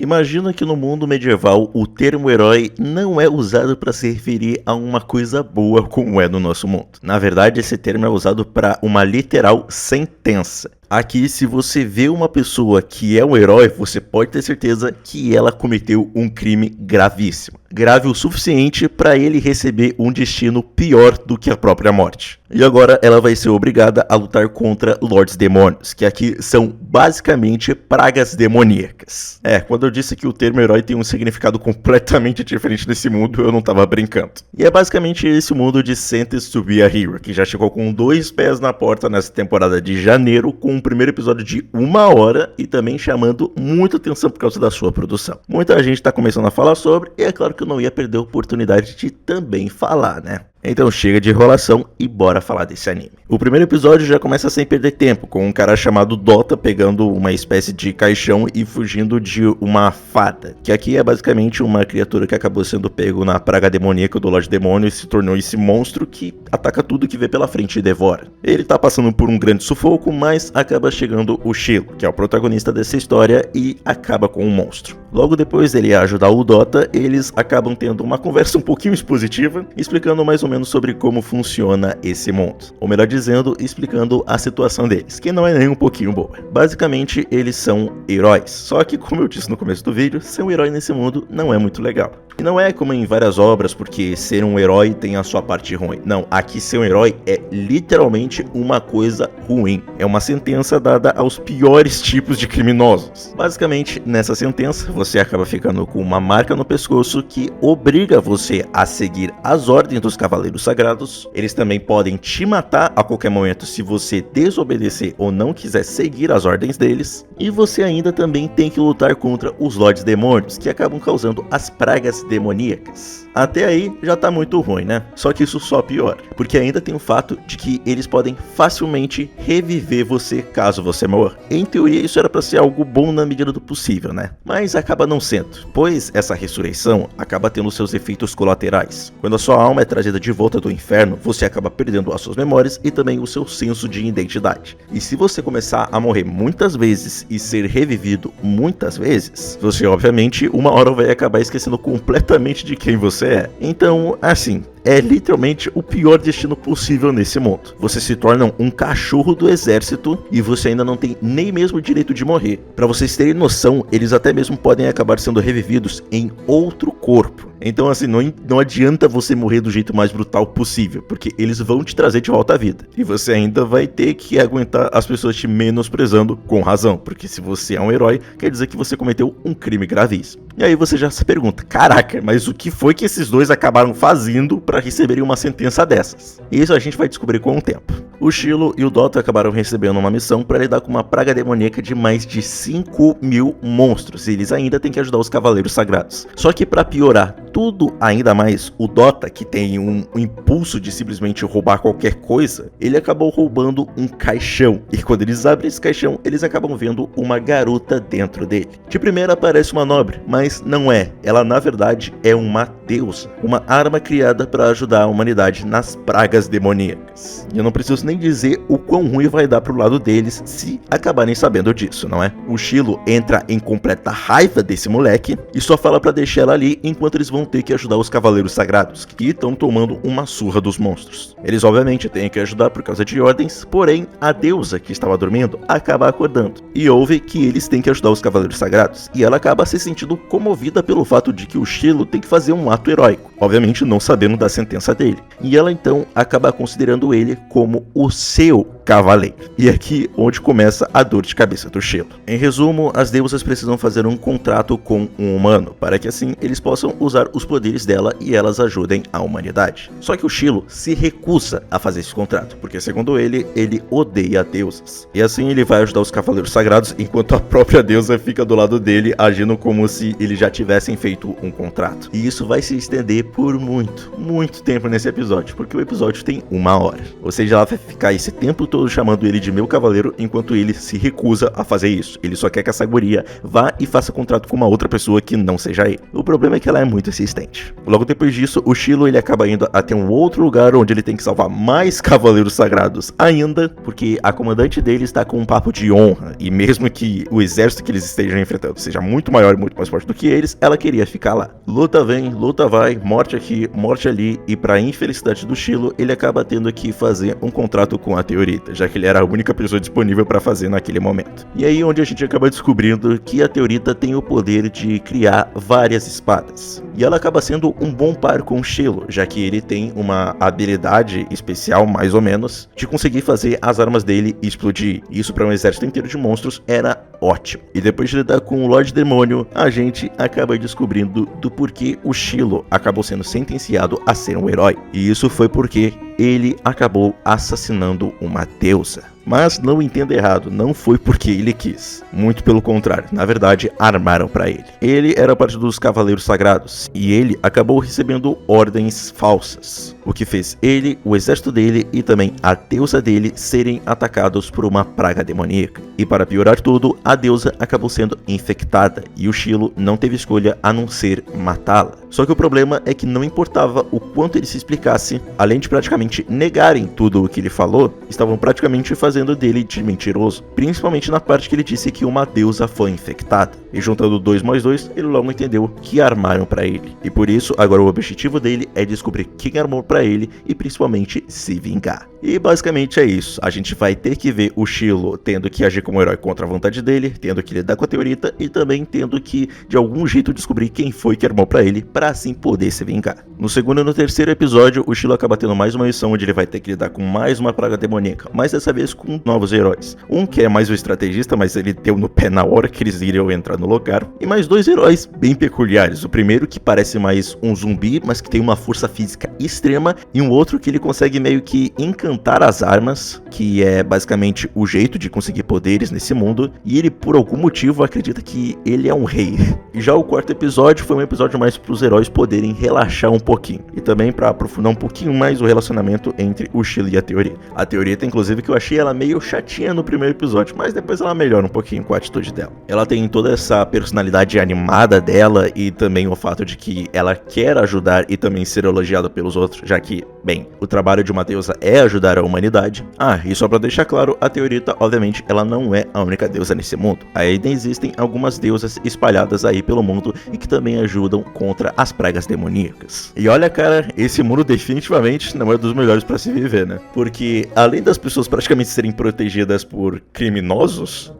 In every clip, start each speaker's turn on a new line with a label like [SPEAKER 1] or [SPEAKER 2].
[SPEAKER 1] Imagina que no mundo medieval o termo herói não é usado para se referir a uma coisa boa como é no nosso mundo. Na verdade, esse termo é usado para uma literal sentença. Aqui, se você vê uma pessoa que é um herói, você pode ter certeza que ela cometeu um crime gravíssimo. Grave o suficiente para ele receber um destino pior do que a própria morte. E agora ela vai ser obrigada a lutar contra Lords Demônios, que aqui são basicamente pragas demoníacas. Quando eu disse que o termo herói tem um significado completamente diferente nesse mundo, eu não tava brincando. E é basicamente esse mundo de Sentenced to be a Hero, que já chegou com 2 pés na porta nessa temporada de janeiro, com um primeiro episódio de 1 hora e também chamando muita atenção por causa da sua produção. Muita gente tá começando a falar sobre, e é claro que eu não ia perder a oportunidade de também falar, né? Então chega de enrolação e bora falar desse anime. O primeiro episódio já começa sem perder tempo, com um cara chamado Dota pegando uma espécie de caixão e fugindo de uma fada, que aqui é basicamente uma criatura que acabou sendo pego na praga demoníaca do Lorde Demônio e se tornou esse monstro que ataca tudo que vê pela frente e devora. Ele tá passando por um grande sufoco, mas acaba chegando o Shilo, que é o protagonista dessa história, e acaba com o monstro. Logo depois dele ajudar o Dota, eles acabam tendo uma conversa um pouquinho expositiva, explicando mais ou menos sobre como funciona esse mundo. Ou melhor dizendo, explicando a situação deles, que não é nem um pouquinho boa. Basicamente, eles são heróis. Só que, como eu disse no começo do vídeo, ser um herói nesse mundo não é muito legal. E não é como em várias obras, porque ser um herói tem a sua parte ruim. Não, aqui ser um herói é literalmente uma coisa ruim. É uma sentença dada aos piores tipos de criminosos. Basicamente, nessa sentença, você acaba ficando com uma marca no pescoço que obriga você a seguir as ordens dos Cavaleiros Sagrados. Eles também podem te matar a qualquer momento se você desobedecer ou não quiser seguir as ordens deles. E você ainda também tem que lutar contra os Lordes Demônios, que acabam causando as pragas demoníacas. Até aí já tá muito ruim, né? Só que isso só piora, porque ainda tem o fato de que eles podem facilmente reviver você caso você morra. Em teoria isso era pra ser algo bom na medida do possível, né? Mas acaba não sendo, pois essa ressurreição acaba tendo seus efeitos colaterais. Quando a sua alma é trazida de volta do inferno, você acaba perdendo as suas memórias e também o seu senso de identidade. E se você começar a morrer muitas vezes e ser revivido muitas vezes, você obviamente uma hora vai acabar esquecendo completamente de quem você é. Então, assim, é literalmente o pior destino possível nesse mundo. Você se torna um cachorro do exército e você ainda não tem nem mesmo o direito de morrer. Pra vocês terem noção, eles até mesmo podem acabar sendo revividos em outro corpo. Então assim, não adianta você morrer do jeito mais brutal possível, porque eles vão te trazer de volta à vida. E você ainda vai ter que aguentar as pessoas te menosprezando com razão, porque se você é um herói, quer dizer que você cometeu um crime gravíssimo. E aí você já se pergunta, caraca, mas o que foi que esses dois acabaram fazendo para receberem uma sentença dessas? E isso a gente vai descobrir com o tempo. O Shilo e o Dota acabaram recebendo uma missão para lidar com uma praga demoníaca de mais de 5.000 monstros, e eles ainda têm que ajudar os Cavaleiros Sagrados. Só que para piorar tudo ainda mais, o Dota, que tem um impulso de simplesmente roubar qualquer coisa, ele acabou roubando um caixão. E quando eles abrem esse caixão, eles acabam vendo uma garota dentro dele. De primeira parece uma nobre, mas não é. Ela na verdade é uma deusa, uma arma criada para ajudar a humanidade nas pragas demoníacas. E eu não preciso nem dizer o quão ruim vai dar pro lado deles se acabarem sabendo disso, não é? O Shilo entra em completa raiva desse moleque e só fala para deixar ela ali enquanto eles vão ter que ajudar os Cavaleiros Sagrados, que estão tomando uma surra dos monstros. Eles obviamente têm que ajudar por causa de ordens, porém a deusa que estava dormindo acaba acordando e ouve que eles têm que ajudar os Cavaleiros Sagrados, e ela acaba se sentindo comovida pelo fato de que o Shilo tem que fazer um ato heróico, obviamente não sabendo da sentença dele, e ela então acaba considerando ele como o seu cavaleiro. E aqui onde começa a dor de cabeça do Shilo. Em resumo, as deusas precisam fazer um contrato com um humano, para que assim eles possam usar os poderes dela e elas ajudem a humanidade. Só que o Shilo se recusa a fazer esse contrato, porque segundo ele odeia deusas. E assim ele vai ajudar os Cavaleiros Sagrados, enquanto a própria deusa fica do lado dele, agindo como se eles já tivessem feito um contrato. E isso vai se estender por muito tempo nesse episódio, porque o episódio tem 1 hora. Ou seja, ela vai ficar esse tempo todo chamando ele de meu cavaleiro, enquanto ele se recusa a fazer isso. Ele só quer que essa guria vá e faça contrato com uma outra pessoa que não seja ele. O problema é que ela é muito insistente. Logo depois disso, o Shiloh ele acaba indo até um outro lugar onde ele tem que salvar mais cavaleiros sagrados ainda, porque a comandante dele está com um papo de honra, e mesmo que o exército que eles estejam enfrentando seja muito maior e muito mais forte do que eles, ela queria ficar lá. Luta vem, luta vai, morte aqui, morte ali, e pra infelicidade do Shiloh, ele acaba tendo que fazer um contrato com a Teorita, já que ele era a única pessoa disponível para fazer naquele momento. E aí onde a gente acaba descobrindo que a Teorita tem o poder de criar várias espadas. E ela acaba sendo um bom par com o Shiloh, já que ele tem uma habilidade especial, mais ou menos, de conseguir fazer as armas dele explodir. Isso para um exército inteiro de monstros era ótimo. E depois de lidar com o Lorde Demônio, a gente acaba descobrindo do porquê o Shiloh acabou sendo sentenciado a ser um herói. E isso foi porque ele acabou assassinando uma deusa. Mas não entenda errado, não foi porque ele quis. Muito pelo contrário, na verdade, armaram para ele. Ele era parte dos Cavaleiros Sagrados, e ele acabou recebendo ordens falsas, o que fez ele, o exército dele e também a deusa dele serem atacados por uma praga demoníaca. E para piorar tudo, a deusa acabou sendo infectada, e o Shiloh não teve escolha a não ser matá-la. Só que o problema é que não importava o quanto ele se explicasse, além de praticamente negarem tudo o que ele falou, estavam praticamente fazendo dele de mentiroso, principalmente na parte que ele disse que uma deusa foi infectada. E juntando 2 mais 2, ele logo entendeu que armaram para ele. E por isso, agora o objetivo dele é descobrir quem armou para ele e principalmente se vingar. E basicamente é isso. A gente vai ter que ver o Shiloh tendo que agir como herói contra a vontade dele, tendo que lidar com a Teorita e também tendo que, de algum jeito, descobrir quem foi que armou para ele, para assim poder se vingar. No segundo e no terceiro episódio, o Shiloh acaba tendo mais uma missão onde ele vai ter que lidar com mais uma praga demoníaca, mas dessa vez com novos heróis. Um que é mais o estrategista, mas ele deu no pé na hora que eles iriam entrar no lugar, e mais 2 heróis bem peculiares. O primeiro que parece mais um zumbi, mas que tem uma força física extrema, e um outro que ele consegue meio que encantar as armas, que é basicamente o jeito de conseguir poderes nesse mundo, e ele por algum motivo acredita que ele é um rei. E já o quarto episódio foi um episódio mais para os heróis poderem relaxar um pouquinho, e também para aprofundar um pouquinho mais o relacionamento entre o Shiloh e a Teorita. A Teorita, inclusive, que eu achei ela meio chatinha no primeiro episódio, mas depois ela melhora um pouquinho com a atitude dela. Ela tem toda essa personalidade animada dela e também o fato de que ela quer ajudar e também ser elogiada pelos outros, já que, bem, o trabalho de uma deusa é ajudar a humanidade. E só pra deixar claro, a Teorita, obviamente, ela não é a única deusa nesse mundo. Ainda existem algumas deusas espalhadas aí pelo mundo e que também ajudam contra as pragas demoníacas. E olha, cara, esse mundo definitivamente não é dos melhores pra se viver, né? Porque além das pessoas praticamente serem protegidas por criminosos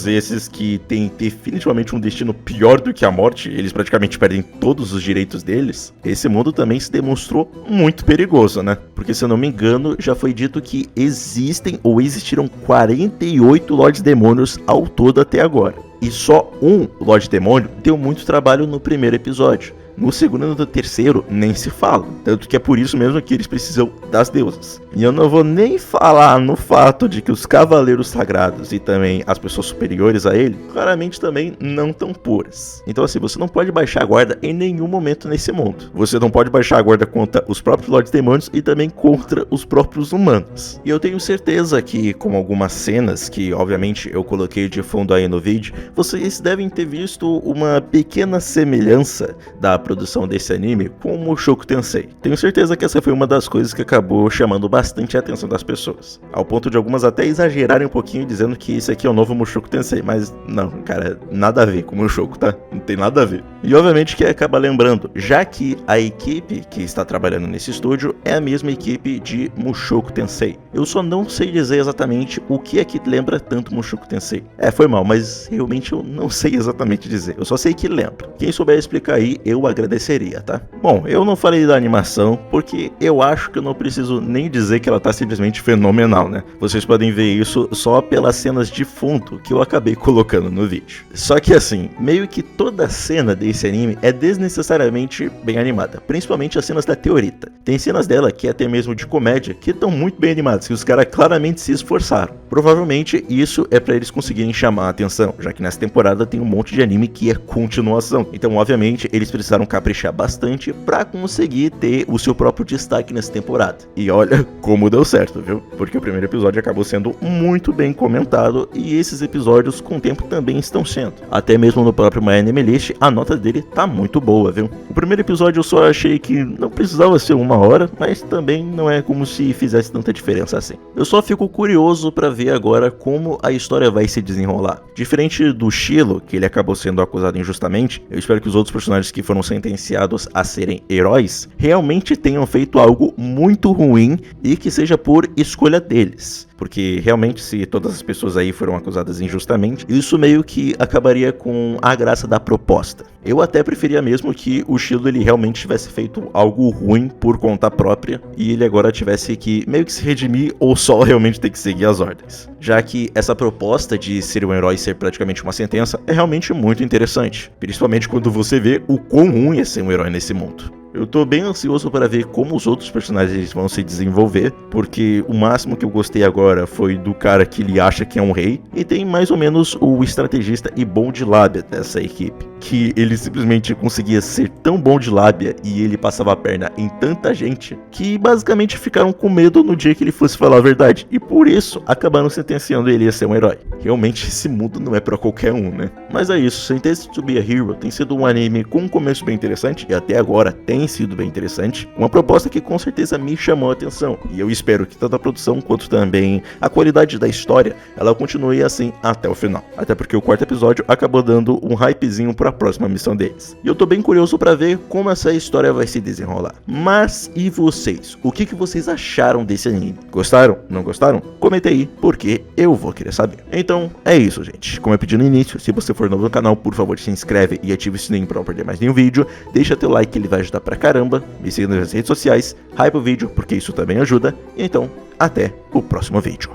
[SPEAKER 1] esses que têm definitivamente um destino pior do que a morte, eles praticamente perdem todos os direitos deles, esse mundo também se demonstrou muito perigoso, né? Porque se eu não me engano, já foi dito que existem ou existiram 48 Lordes Demônios ao todo até agora. E só um Lorde Demônio deu muito trabalho no primeiro episódio. No segundo e no terceiro, nem se fala. Tanto que é por isso mesmo que eles precisam das deusas. E eu não vou nem falar no fato de que os cavaleiros sagrados e também as pessoas superiores a ele, claramente também não tão puras. Então assim, você não pode baixar a guarda em nenhum momento nesse mundo. Você não pode baixar a guarda contra os próprios Lordes Demônios e também contra os próprios humanos. E eu tenho certeza que, com algumas cenas que obviamente eu coloquei de fundo aí no vídeo, vocês devem ter visto uma pequena semelhança da produção desse anime com o Mushoku Tensei. Tenho certeza que essa foi uma das coisas que acabou chamando bastante a atenção das pessoas, ao ponto de algumas até exagerarem um pouquinho dizendo que esse aqui é o novo Mushoku Tensei, mas não, cara, nada a ver com o Mushoku, tá? Não tem nada a ver. E obviamente que acaba lembrando, já que a equipe que está trabalhando nesse estúdio é a mesma equipe de Mushoku Tensei. Eu só não sei dizer exatamente o que é que lembra tanto Mushoku Tensei. Foi mal, mas realmente eu não sei exatamente dizer, eu só sei que lembra. Quem souber explicar aí, eu agradeceria, tá? Bom, eu não falei da animação, porque eu acho que eu não preciso nem dizer que ela tá simplesmente fenomenal, né? Vocês podem ver isso só pelas cenas de fundo que eu acabei colocando no vídeo. Só que assim, meio que toda cena desse anime é desnecessariamente bem animada, principalmente as cenas da Teorita. Tem cenas dela que é até mesmo de comédia, que estão muito bem animadas, que os caras claramente se esforçaram. Provavelmente isso é pra eles conseguirem chamar a atenção, já que nessa temporada tem um monte de anime que é continuação. Então, obviamente, eles precisaram tiveram que caprichar bastante pra conseguir ter o seu próprio destaque nessa temporada. E olha como deu certo, viu? Porque o primeiro episódio acabou sendo muito bem comentado e esses episódios com o tempo também estão sendo. Até mesmo no próprio My Anime List, a nota dele tá muito boa, viu? O primeiro episódio eu só achei que não precisava ser 1 hora, mas também não é como se fizesse tanta diferença assim. Eu só fico curioso pra ver agora como a história vai se desenrolar. Diferente do Shilo, que ele acabou sendo acusado injustamente, eu espero que os outros personagens que foram sentenciados a serem heróis realmente tenham feito algo muito ruim e que seja por escolha deles. Porque realmente, se todas as pessoas aí foram acusadas injustamente, isso meio que acabaria com a graça da proposta. Eu até preferia mesmo que o Shilo ele realmente tivesse feito algo ruim por conta própria e ele agora tivesse que meio que se redimir ou só realmente ter que seguir as ordens. Já que essa proposta de ser um herói ser praticamente uma sentença é realmente muito interessante, principalmente quando você vê o quão ruim é ser um herói nesse mundo. Eu tô bem ansioso para ver como os outros personagens vão se desenvolver, porque o máximo que eu gostei agora foi do cara que ele acha que é um rei, e tem mais ou menos o estrategista e bom de lábia dessa equipe, que ele simplesmente conseguia ser tão bom de lábia e ele passava a perna em tanta gente, que basicamente ficaram com medo no dia que ele fosse falar a verdade, e por isso acabaram sentenciando ele a ser um herói. Realmente esse mundo não é pra qualquer um, né? Mas é isso, Sentenced to be a Hero tem sido um anime com um começo bem interessante, e até agora tem sido bem interessante, uma proposta que com certeza me chamou a atenção, e eu espero que tanto a produção quanto também a qualidade da história, ela continue assim até o final, até porque o 4º episódio acabou dando um hypezinho para a próxima missão deles, e eu tô bem curioso para ver como essa história vai se desenrolar. Mas e vocês? O que vocês acharam desse anime? Gostaram? Não gostaram? Comenta aí, porque eu vou querer saber. Então é isso, gente, como eu pedi no início, se você for novo no canal, por favor se inscreve e ative o sininho para não perder mais nenhum vídeo, deixa teu like que ele vai ajudar pra caramba, me siga nas redes sociais, hype o vídeo porque isso também ajuda, e então até o próximo vídeo.